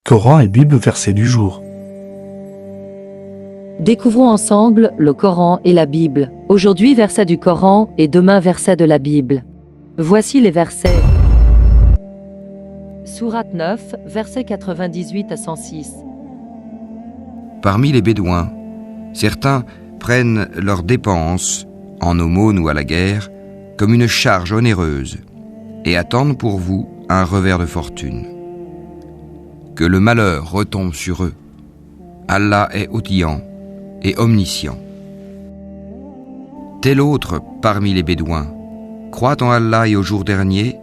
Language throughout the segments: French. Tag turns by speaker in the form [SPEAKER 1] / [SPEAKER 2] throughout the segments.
[SPEAKER 1] Coran et Bible verset du jour.
[SPEAKER 2] Découvrons ensemble le Coran et la Bible. Aujourd'hui, verset du Coran et demain, verset de la Bible. Voici les versets. Sourate 9, versets 98 à 106.
[SPEAKER 3] Parmi les Bédouins, certains prennent leurs dépenses, en aumône ou à la guerre, comme une charge onéreuse et attendent pour vous un revers de fortune. Que le malheur retombe sur eux. Allah est audient et omniscient. Tel autre parmi les Bédouins croit en Allah et au jour dernier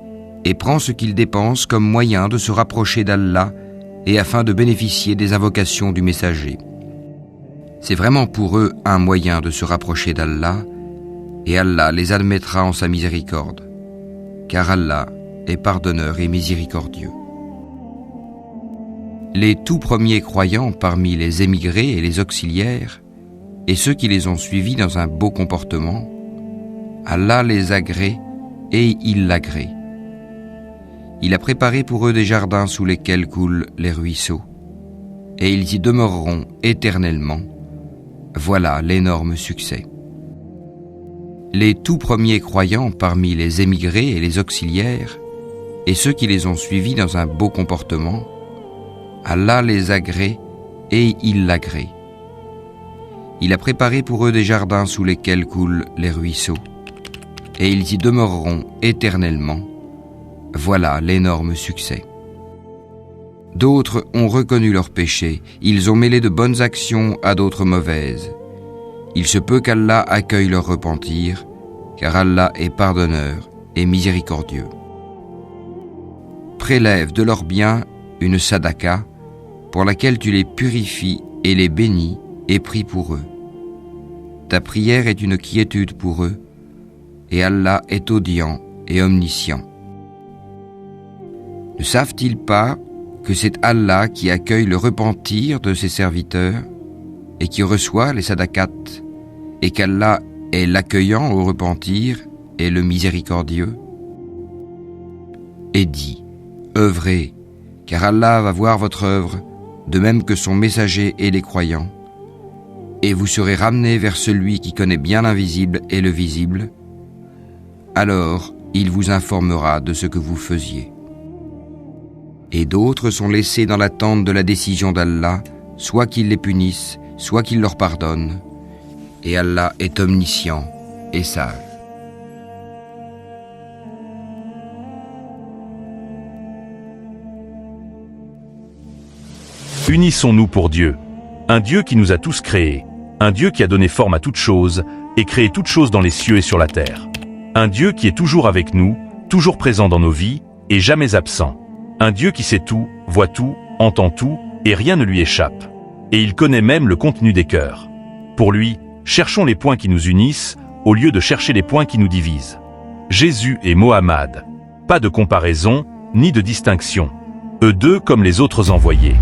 [SPEAKER 3] et prend ce qu'il dépense comme moyen de se rapprocher d'Allah et afin de bénéficier des invocations du messager. C'est vraiment pour eux un moyen de se rapprocher d'Allah et Allah les admettra en sa miséricorde, car Allah est pardonneur et miséricordieux. Les tout premiers croyants parmi les émigrés et les auxiliaires, et ceux qui les ont suivis dans un beau comportement, Allah les agrée et il l'agrée. Il a préparé pour eux des jardins sous lesquels coulent les ruisseaux, et ils y demeureront éternellement. Voilà l'énorme succès. Les tout premiers croyants parmi les émigrés et les auxiliaires, et ceux qui les ont suivis dans un beau comportement, Allah les agrée et il l'agrée. Il a préparé pour eux des jardins sous lesquels coulent les ruisseaux, et ils y demeureront éternellement. Voilà l'énorme succès. D'autres ont reconnu leurs péchés, ils ont mêlé de bonnes actions à d'autres mauvaises. Il se peut qu'Allah accueille leur repentir, car Allah est pardonneur et miséricordieux. Prélève de leurs biens une sadaka, pour laquelle tu les purifies et les bénis et pries pour eux. Ta prière est une quiétude pour eux, et Allah est audient et omniscient. Ne savent-ils pas que c'est Allah qui accueille le repentir de ses serviteurs et qui reçoit les sadakats, et qu'Allah est l'accueillant au repentir et le miséricordieux? Et dis, œuvrez, car Allah va voir votre œuvre, de même que son messager et les croyants, et vous serez ramenés vers celui qui connaît bien l'invisible et le visible. Alors, il vous informera de ce que vous faisiez. Et d'autres sont laissés dans l'attente de la décision d'Allah, soit qu'il les punisse, soit qu'il leur pardonne. Et Allah est omniscient et sage.
[SPEAKER 4] Unissons-nous pour Dieu, un Dieu qui nous a tous créés, un Dieu qui a donné forme à toutes choses et créé toutes choses dans les cieux et sur la terre. Un Dieu qui est toujours avec nous, toujours présent dans nos vies et jamais absent. Un Dieu qui sait tout, voit tout, entend tout et rien ne lui échappe. Et il connaît même le contenu des cœurs. Pour lui, cherchons les points qui nous unissent au lieu de chercher les points qui nous divisent. Jésus et Mohammed, pas de comparaison ni de distinction. Eux deux comme les autres envoyés.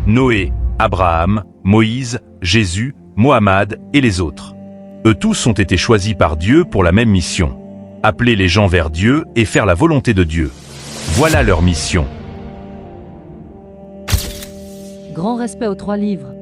[SPEAKER 4] Noé, Abraham, Moïse, Jésus, Mohammed et les autres. Eux tous ont été choisis par Dieu pour la même mission. Appeler les gens vers Dieu et faire la volonté de Dieu. Voilà leur mission.
[SPEAKER 2] Grand respect aux 3 livres.